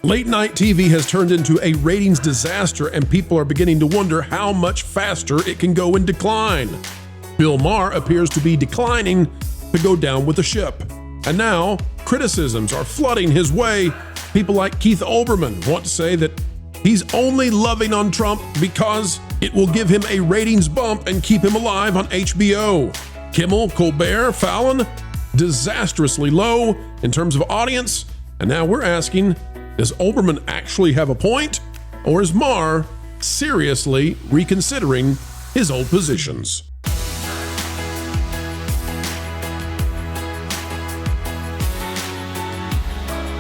Late night TV has turned into a ratings disaster, and people are beginning to wonder how much faster it can go in decline. Bill Maher appears to be declining to go down with the ship. And now, criticisms are flooding his way. People like Keith Olbermann want to say that he's only loving on Trump because it will give him a ratings bump and keep him alive on HBO. Kimmel, Colbert, Fallon, disastrously low in terms of audience. And now we're asking, does Olbermann actually have a point? Or is Maher seriously reconsidering his old positions?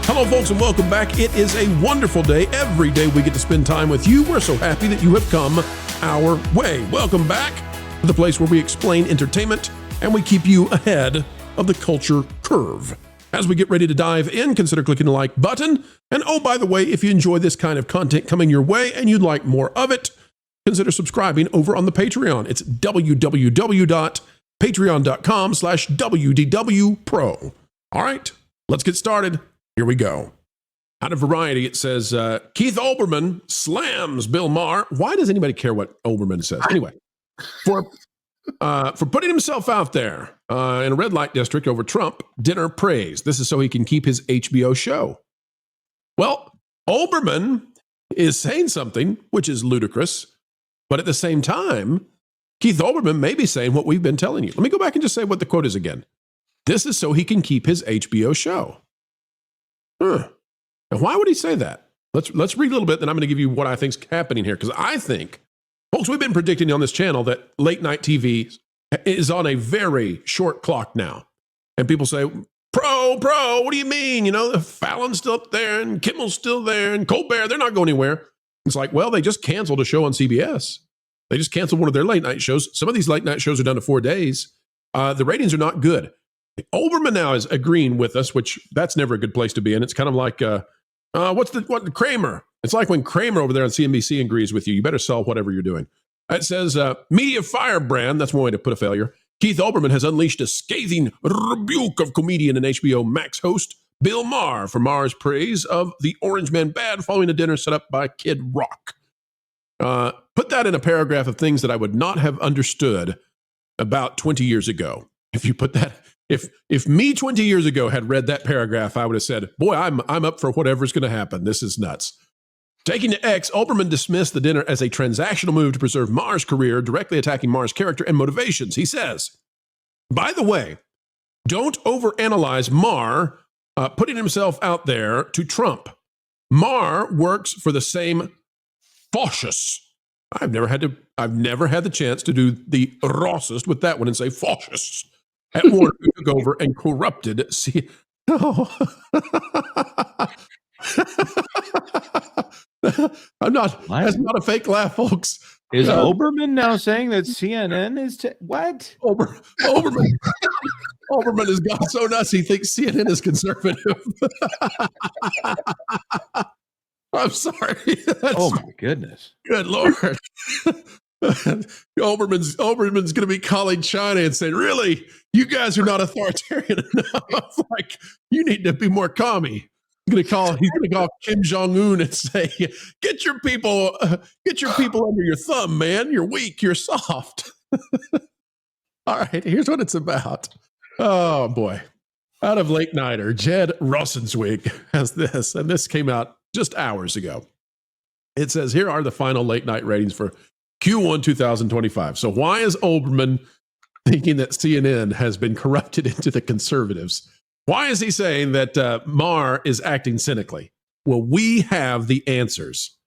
Hello, folks, and welcome back. It is a wonderful day. Every day we get to spend time with you. We're so happy that you have come our way. Welcome back to the place where we explain entertainment and we keep you ahead of the culture curve. As we get ready to dive in, consider clicking the like button. And oh, by the way, if you enjoy this kind of content coming your way and you'd like more of it, consider subscribing over on the Patreon. It's www.patreon.com/WDW Pro. All right, let's get started. Here we go. Out of Variety, it says, Keith Olbermann slams Bill Maher. Why does anybody care what Olbermann says? Anyway, for putting himself out there in a red light district over Trump, dinner praise. This is so he can keep his HBO show. Well, Olbermann is saying something which is ludicrous, but at the same time, Keith Olbermann may be saying what we've been telling you. Let me go back and just say what the quote is again. This is so he can keep his HBO show. Now, why would he say that? Let's read a little bit, then I'm going to give you what I think's happening here, because I think, folks, we've been predicting on this channel that late night TV is on a very short clock now. And people say, Pro, what do you mean? You know, Fallon's still up there and Kimmel's still there and Colbert, they're not going anywhere. It's like, well, they just canceled a show on CBS. They just canceled one of their late night shows. Some of these late night shows are down to 4 days. The ratings are not good. Olbermann now is agreeing with us, which that's never a good place to be in. It's kind of like, what Kramer? It's like when Kramer over there on CNBC agrees with you. You better sell whatever you're doing. It says, media firebrand, that's one way to put a failure. Keith Olbermann has unleashed a scathing rebuke of comedian and HBO Max host Bill Maher for Maher's praise of the Orange Man Bad following a dinner set up by Kid Rock. Put that in a paragraph of things that I would not have understood about 20 years ago. If you put that... If me 20 years ago had read that paragraph, I would have said, boy, I'm up for whatever's going to happen. This is nuts. Taking to X, Olbermann dismissed the dinner as a transactional move to preserve Maher's career, directly attacking Maher's character and motivations. He says, by the way, don't overanalyze Maher putting himself out there to Trump. Maher works for the same fascists. I've never had the chance to do the Rossist with that one and say fascists. At Warner, who took over and corrupted. See, oh. I'm not. What? That's not a fake laugh, folks. Is Olbermann now saying that CNN is what? Olbermann has gone so nuts he thinks CNN is conservative. I'm sorry. Oh my goodness. Good Lord. Olbermann's going to be calling China and saying, really, you guys are not authoritarian enough. Like, you need to be more commie. He's going to call Kim Jong-un and say, get your people under your thumb, man. You're weak. You're soft. All right. Here's what it's about. Oh boy. Out of Late Nighter, Jed Rosenzweig has this, and this came out just hours ago. It says, here are the final late night ratings for Q1 2025. So why is Olbermann thinking that CNN has been corrupted into the conservatives? Why is he saying that Maher is acting cynically? Well, we have the answers.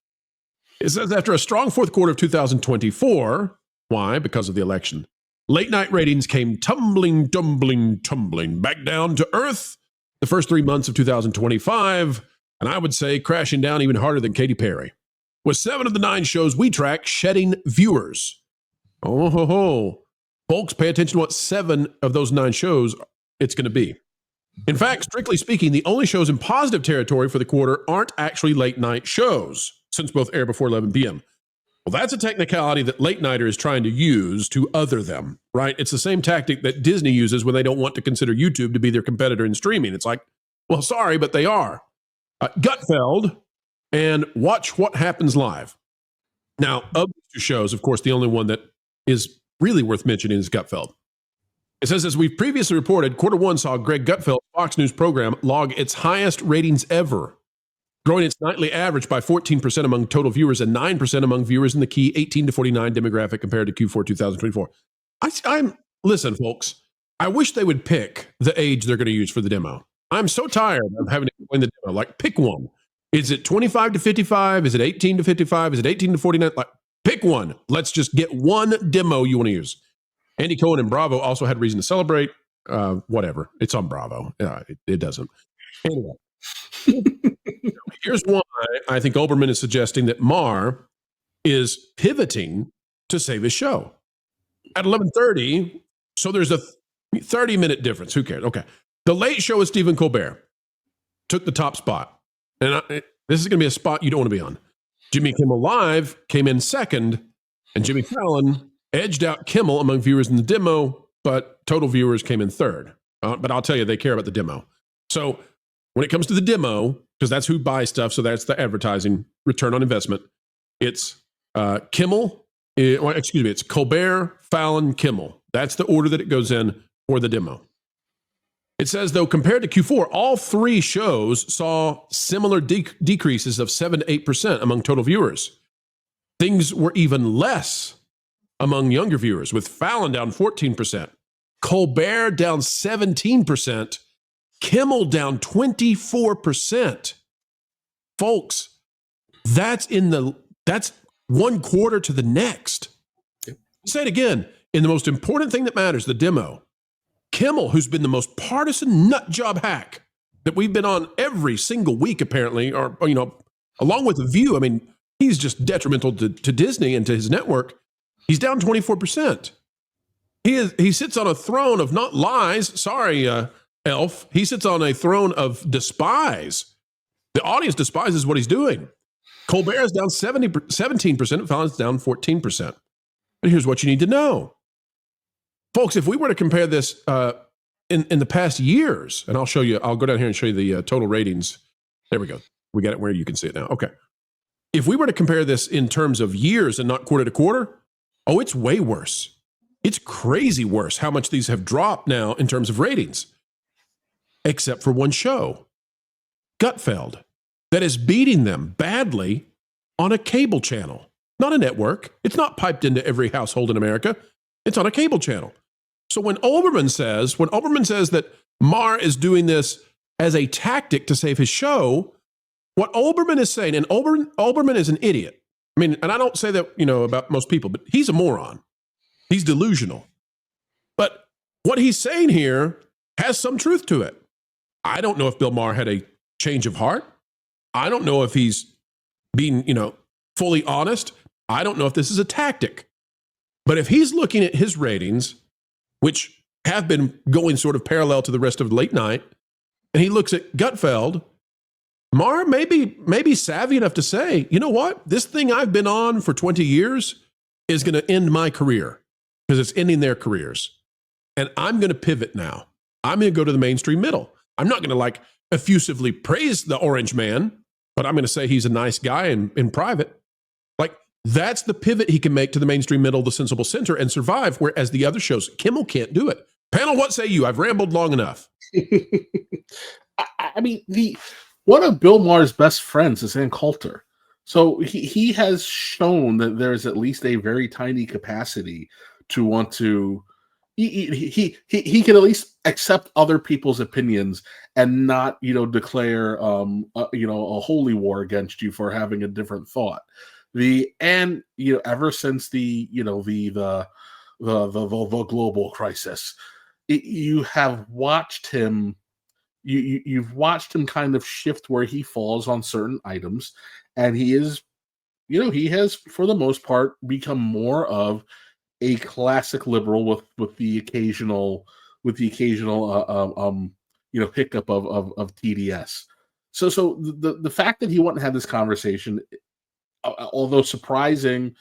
It says after a strong fourth quarter of 2024, why? Because of the election. Late night ratings came tumbling back down to earth the first 3 months of 2025, and I would say crashing down even harder than Katy Perry. With 7 of the 9 shows we track shedding viewers. Oh, ho, ho. Folks, pay attention to what 7 of those 9 shows it's going to be. In fact, strictly speaking, the only shows in positive territory for the quarter aren't actually late night shows, since both air before 11 p.m. Well, that's a technicality that Late Nighter is trying to use to other them, right? It's the same tactic that Disney uses when they don't want to consider YouTube to be their competitor in streaming. It's like, well, sorry, but they are. Gutfeld, and watch what happens live. Now, of these two shows, of course, the only one that is really worth mentioning is Gutfeld. It says, as we've previously reported, quarter one saw Greg Gutfeld's Fox News program log its highest ratings ever, growing its nightly average by 14% among total viewers and 9% among viewers in the key 18 to 49 demographic compared to Q4 2024. Listen, folks, I wish they would pick the age they're going to use for the demo. I'm so tired of having to explain the demo. Like, pick one. Is it 25 to 55? Is it 18 to 55? Is it 18 to 49? Like, pick one. Let's just get one demo you want to use. Andy Cohen and Bravo also had reason to celebrate. Whatever. It's on Bravo. It doesn't. Anyway. Here's why I think Olbermann is suggesting that Maher is pivoting to save his show. At 11:30, so there's a 30-minute difference. Who cares? Okay. The Late Show with Stephen Colbert took the top spot. And this is going to be a spot you don't want to be on. Jimmy Kimmel Live came in second, and Jimmy Fallon edged out Kimmel among viewers in the demo, but total viewers came in third. But I'll tell you, they care about the demo. So when it comes to the demo, because that's who buys stuff, so that's the advertising return on investment, it's it's Colbert, Fallon, Kimmel. That's the order that it goes in for the demo. It says, though, compared to Q4, all three shows saw similar decreases of 7 to 8% among total viewers. Things were even less among younger viewers, with Fallon down 14%, Colbert down 17%, Kimmel down 24%. Folks, that's one quarter to the next. Say it again. In the most important thing that matters, the demo, Kimmel, who's been the most partisan nut job hack that we've been on every single week, apparently, or along with The View. I mean, he's just detrimental to Disney and to his network. He's down 24%. He sits on a throne of not lies. Sorry, Elf. He sits on a throne of despise. The audience despises what he's doing. Colbert is down 17%, and Fallon's down 14%. But here's what you need to know. Folks, if we were to compare this in the past years, and I'll show you, I'll go down here and show you the total ratings. There we go. We got it where you can see it now. Okay. If we were to compare this in terms of years and not quarter to quarter, oh, it's way worse. It's crazy worse how much these have dropped now in terms of ratings, except for one show, Gutfeld, that is beating them badly on a cable channel, not a network. It's not piped into every household in America. It's on a cable channel. So when Olbermann says that Maher is doing this as a tactic to save his show, what Olbermann is saying, and Olbermann is an idiot. I mean, and I don't say that, about most people, but he's a moron. He's delusional. But what he's saying here has some truth to it. I don't know if Bill Maher had a change of heart. I don't know if he's being, fully honest. I don't know if this is a tactic. But if he's looking at his ratings, which have been going sort of parallel to the rest of late night, and he looks at Gutfeld, Maher may be savvy enough to say, you know what? This thing I've been on for 20 years is going to end my career because it's ending their careers. And I'm going to pivot now. I'm going to go to the mainstream middle. I'm not going to effusively praise the Orange Man, but I'm going to say he's a nice guy in private. That's the pivot he can make to the mainstream middle, the sensible center, and survive, whereas the other shows, Kimmel can't do it. Panel, what say you? I've rambled long enough. I mean, one of Bill Maher's best friends is Ann Coulter. So he has shown that there is at least a very tiny capacity to want to. He can at least accept other people's opinions and not declare a holy war against you for having a different thought. Ever since the global crisis, you have watched him. You've watched him kind of shift where he falls on certain items, and he has for the most part become more of a classic liberal with the occasional hiccup of TDS. So the fact that he wanted to have this conversation, although surprising,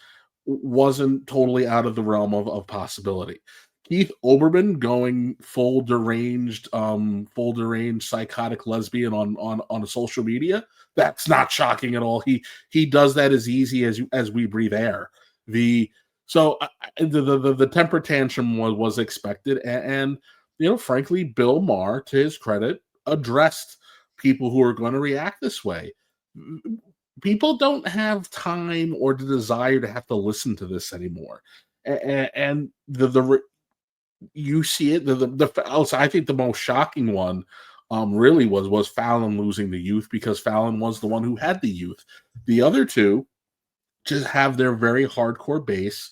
wasn't totally out of the realm of possibility. Keith Olbermann going full deranged psychotic lesbian on social media. That's not shocking at all. He does that as easy as we breathe air. The temper tantrum was expected, and frankly, Bill Maher, to his credit, addressed people who are going to react this way. People don't have time or the desire to have to listen to this anymore, and you see it. I think the most shocking one really was Fallon losing the youth, because Fallon was the one who had the youth. The other two just have their very hardcore base,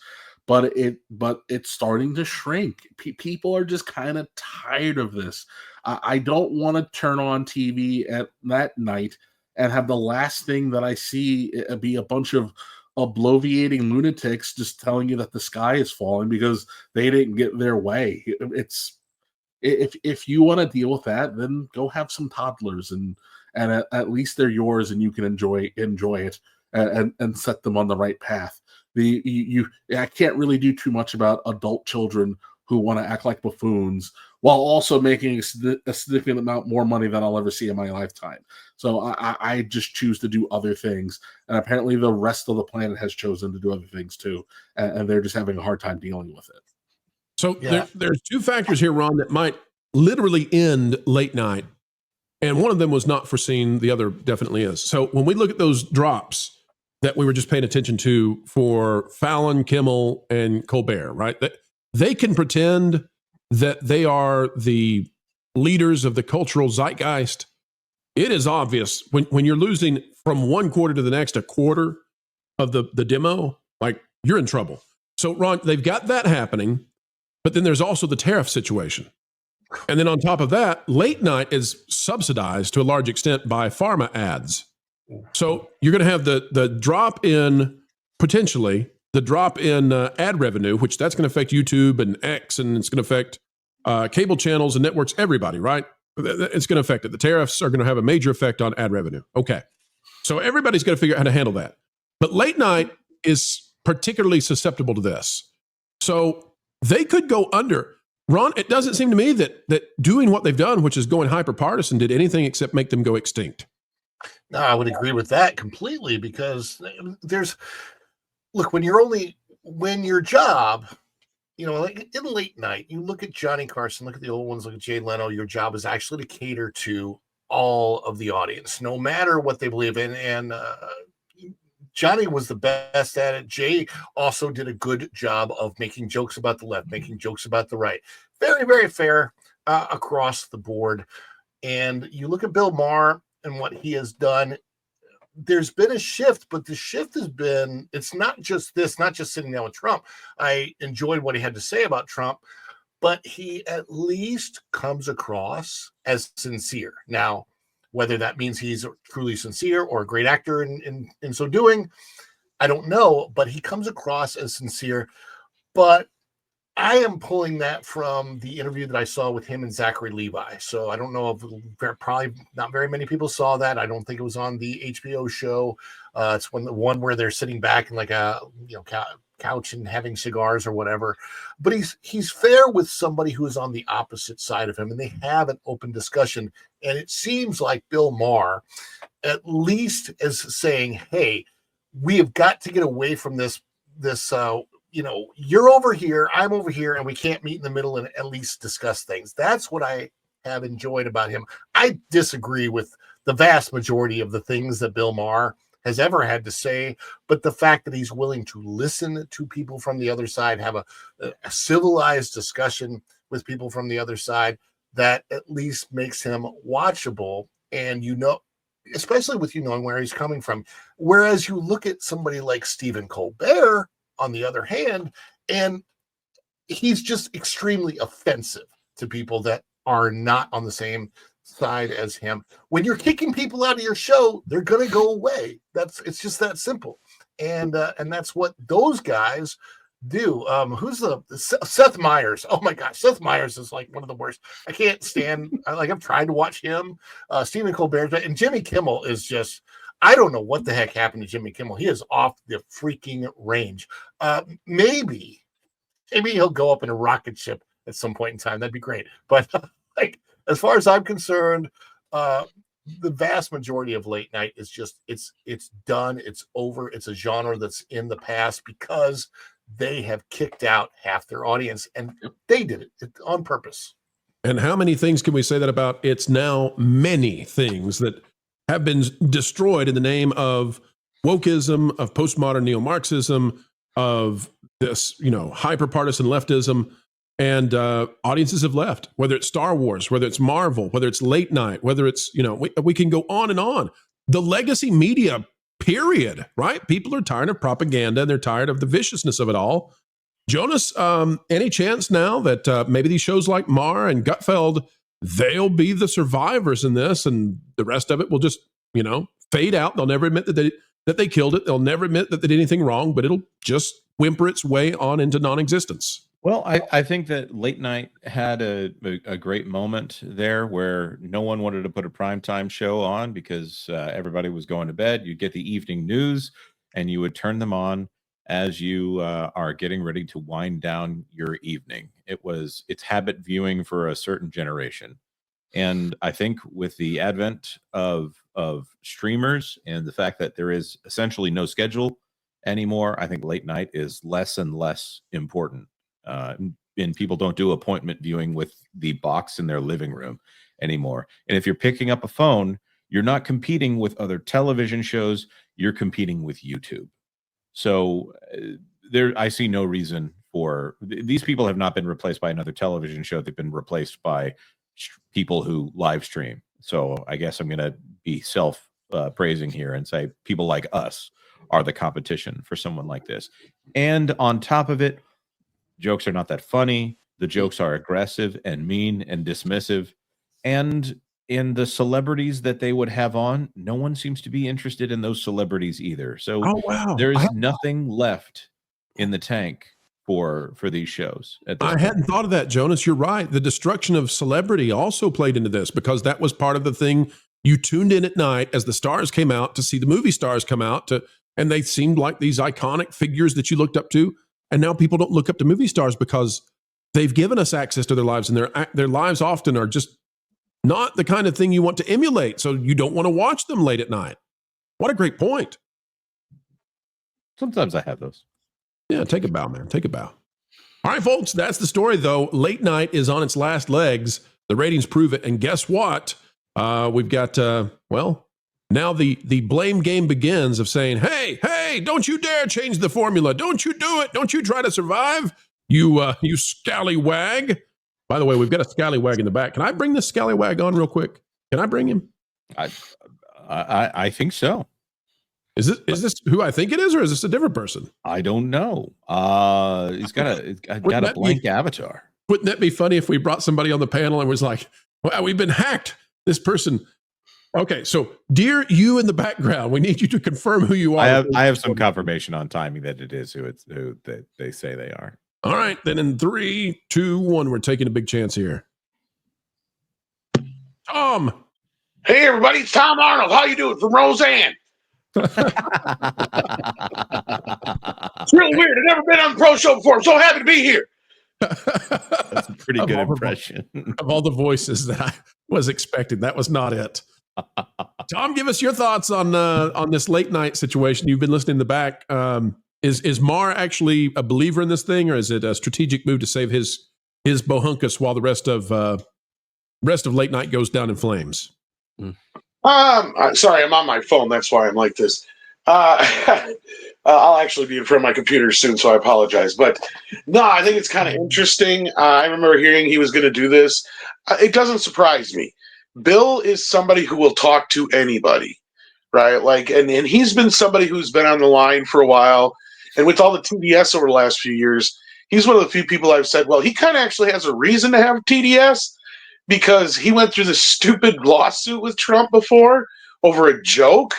but it's starting to shrink. People are just kind of tired of this. I don't want to turn on TV at that night and have the last thing that I see be a bunch of bloviating lunatics just telling you that the sky is falling because they didn't get their way. It's if you want to deal with that, then go have some toddlers, and at least they're yours and you can enjoy it and set them on the right path. I can't really do too much about adult children who want to act like buffoons while also making a significant amount more money than I'll ever see in my lifetime. So I just choose to do other things. And apparently the rest of the planet has chosen to do other things too. And they're just having a hard time dealing with it. So there's two factors here, Ron, that might literally end late night. And one of them was not foreseen. The other definitely is. So when we look at those drops that we were just paying attention to for Fallon, Kimmel, and Colbert, right? That they can pretend that they are the leaders of the cultural zeitgeist. It is obvious when you're losing from one quarter to the next, a quarter of the demo, like, you're in trouble. So, Ron, they've got that happening, but then there's also the tariff situation. And then on top of that, late night is subsidized to a large extent by pharma ads. So you're going to have the drop in, potentially, the drop in ad revenue, which that's going to affect YouTube and X, and it's going to affect cable channels and networks, everybody, right? It's going to affect it. The tariffs are going to have a major effect on ad revenue. Okay. So everybody's going to figure out how to handle that. But late night is particularly susceptible to this. So they could go under. Ron, it doesn't seem to me that doing what they've done, which is going hyper-partisan, did anything except make them go extinct. No, I would agree with that completely, because look, when your job, like in late night, you look at Johnny Carson, look at the old ones, look at Jay Leno, your job is actually to cater to all of the audience, no matter what they believe in. And Johnny was the best at it. Jay also did a good job of making jokes about the left, making jokes about the right. Very, very fair across the board. And you look at Bill Maher and what he has done. There's been a shift, but the shift has been, it's not just sitting down with Trump. I enjoyed what he had to say about Trump, but he at least comes across as sincere. Now, whether that means he's truly sincere or a great actor in so doing, I don't know, but he comes across as sincere. But I am pulling that from the interview that I saw with him and Zachary Levi. So I don't know if probably not very many people saw that. I don't think it was on the HBO show. It's the one where they're sitting back in like a couch and having cigars or whatever. But he's fair with somebody who is on the opposite side of him, and they have an open discussion. And it seems like Bill Maher at least is saying, "Hey, we have got to get away from this." You're over here, I'm over here, and we can't meet in the middle and at least discuss things. That's what I have enjoyed about him. I disagree with the vast majority of the things that Bill Maher has ever had to say, but the fact that he's willing to listen to people from the other side, have a civilized discussion with people from the other side, that at least makes him watchable. And especially with knowing where he's coming from. Whereas you look at somebody like Stephen Colbert, on the other hand, and he's just extremely offensive to people that are not on the same side as him. When you're kicking people out of your show, they're going to go away. It's just that simple. And that's what those guys do. Who's Seth Meyers? Oh my gosh, Seth Meyers is like one of the worst. I can't stand. I'm trying to watch him. Stephen Colbert and Jimmy Kimmel is just. I don't know what the heck happened to Jimmy Kimmel. He is off the freaking range. Maybe maybe he'll go up in a rocket ship at some point in time. That'd be great. But like, as far as I'm concerned, the vast majority of late night is just it's done. It's over. It's a genre that's in the past because they have kicked out half their audience, and they did it on purpose. And how many things can we say that about? It's now many things that have been destroyed in the name of wokeism, of postmodern neo-Marxism, of this, hyper-partisan leftism, and audiences have left, whether it's Star Wars, whether it's Marvel, whether it's late night, whether it's, we can go on and on. The legacy media, period, right? People are tired of propaganda and they're tired of the viciousness of it all. Jonas, any chance now that maybe these shows like Maher and Gutfeld, they'll be the survivors in this, and the rest of it will just, fade out? They'll never admit that they killed it. They'll never admit that they did anything wrong, but it'll just whimper its way on into non-existence. Well, I think that late night had a great moment there where no one wanted to put a primetime show on because everybody was going to bed. You'd get the evening news and you would turn them on as you are getting ready to wind down your evening. It's habit viewing for a certain generation. And I think with the advent of streamers and the fact that there is essentially no schedule anymore, I think late night is less and less important. And people don't do appointment viewing with the box in their living room anymore. And if you're picking up a phone, you're not competing with other television shows, you're competing with YouTube. So I see no reason for these people have not been replaced by another television show. They've been replaced by people who live stream. So I guess I'm going to be self-praising here and say people like us are the competition for someone like this. And on top of it, jokes are not that funny. The jokes are aggressive and mean and dismissive. And in the celebrities that they would have on, no one seems to be interested in those celebrities either. So there is nothing left in the tank for these shows. I hadn't thought of that, Jonas. You're right. The destruction of celebrity also played into this because that was part of the thing. You tuned in at night as the stars came out to see the movie stars come out, and they seemed like these iconic figures that you looked up to. And now people don't look up to movie stars because they've given us access to their lives, and their lives often are just not the kind of thing you want to emulate. So you don't want to watch them late at night. What a great point. Sometimes I have those. Yeah, take a bow, man. Take a bow. All right, folks, that's the story, though. Late night is on its last legs. The ratings prove it. And guess what? We've got, now the blame game begins of saying, hey, don't you dare change the formula. Don't you do it. Don't you try to survive, you scallywag. By the way, we've got a scallywag in the back. Can I bring this scallywag on real quick? Can I bring him? I think so. Is this who I think it is, or is this a different person? I don't know. He's got a blank avatar. Wouldn't that be funny if we brought somebody on the panel and was like, well, we've been hacked. This person. Okay, so dear you in the background, we need you to confirm who you are. I have some confirmation on timing that it is who they say they are. All right, then in 3, 2, 1, we're taking a big chance here. Tom. Hey, everybody, it's Tom Arnold. How you doing? From Roseanne. It's really weird. I've never been on the Pro Show before. I'm so happy to be here. That's a pretty good impression. Of all the voices that I was expecting, that was not it. Tom, give us your thoughts on this late night situation. You've been listening in the back. Is Maher actually a believer in this thing, or is it a strategic move to save his bohunkus while the rest of late night goes down in flames? Sorry, I'm on my phone. That's why I'm like this. I'll actually be in front of my computer soon, so I apologize. But no, I think it's kind of interesting. I remember hearing he was going to do this. It doesn't surprise me. Bill is somebody who will talk to anybody, right? Like, and he's been somebody who's been on the line for a while. And with all the TDS over the last few years, he's one of the few people I've said, well, he kind of actually has a reason to have TDS because he went through this stupid lawsuit with Trump before over a joke,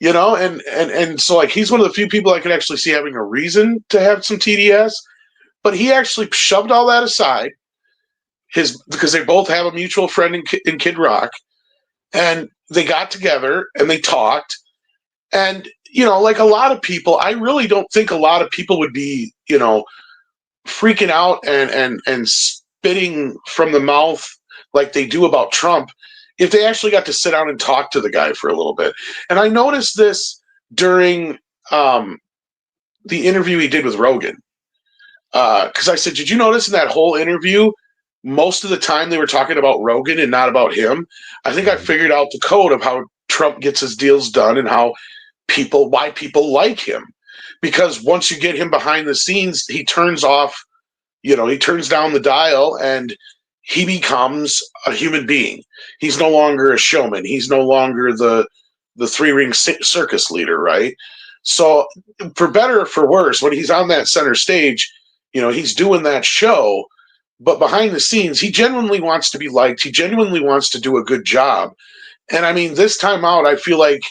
and so like he's one of the few people I could actually see having a reason to have some TDS, but he actually shoved all that aside. Because they both have a mutual friend in Kid Rock, and they got together and they talked, and like a lot of people, I really don't think a lot of people would be freaking out and spitting from the mouth like they do about Trump if they actually got to sit down and talk to the guy for a little bit. And I noticed this during the interview he did with Rogan. Because I said, did you notice in that whole interview, most of the time they were talking about Rogan and not about him? I think I figured out the code of how Trump gets his deals done and why people like him. Because once you get him behind the scenes, he turns off, he turns down the dial and he becomes a human being. He's no longer a showman. He's no longer the three-ring circus leader, right? So for better or for worse, when he's on that center stage, he's doing that show, but behind the scenes, he genuinely wants to be liked. He genuinely wants to do a good job. And I mean, this time out, I feel like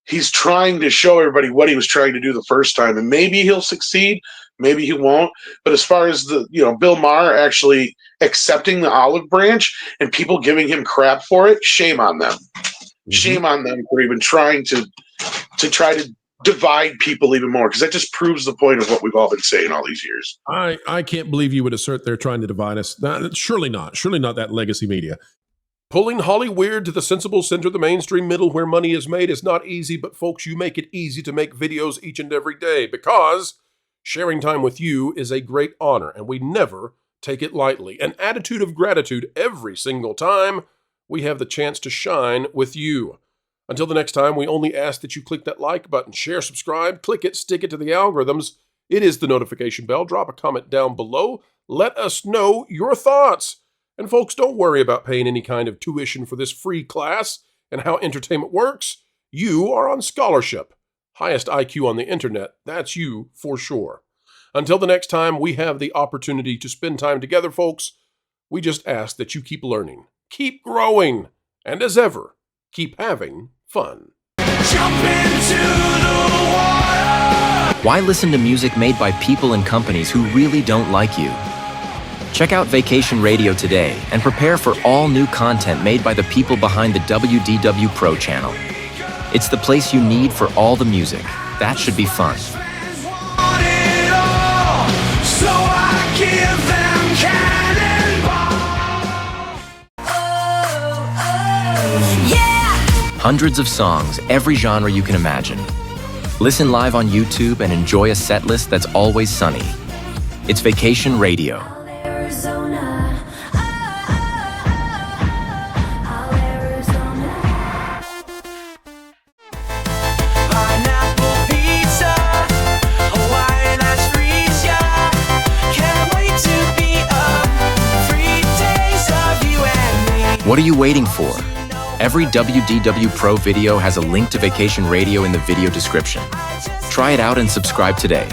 he's trying to show everybody what he was trying to do the first time. And maybe he'll succeed, maybe he won't. But as far as Bill Maher actually accepting the olive branch and people giving him crap for it, shame on them. Mm-hmm. Shame on them for even trying to try to divide people even more, because that just proves the point of what we've all been saying all these years. I can't believe you would assert they're trying to divide us. Surely not that legacy media. Pulling Hollyweird to the sensible center, the mainstream middle where money is made is not easy, but folks, you make it easy to make videos each and every day, because sharing time with you is a great honor, and we never take it lightly. An attitude of gratitude every single time we have the chance to shine with you. Until the next time, we only ask that you click that like button, share, subscribe, click it, stick it to the algorithms. It is the notification bell. Drop a comment down below. Let us know your thoughts. And folks, don't worry about paying any kind of tuition for this free class and how entertainment works. You are on scholarship. Highest IQ on the internet. That's you for sure. Until the next time we have the opportunity to spend time together, folks, we just ask that you keep learning, keep growing, and as ever, keep having fun. Jump into the water. Why listen to music made by people and companies who really don't like you? Check out Vacation Radio today and prepare for all new content made by the people behind the WDW Pro Channel. It's the place you need for all the music. That should be fun. So I give them cannonball. Yeah. Hundreds of songs, every genre you can imagine. Listen live on YouTube and enjoy a set list that's always sunny. It's Vacation Radio. What are you waiting for? Every WDW Pro video has a link to Vacation Radio in the video description. Try it out and subscribe today.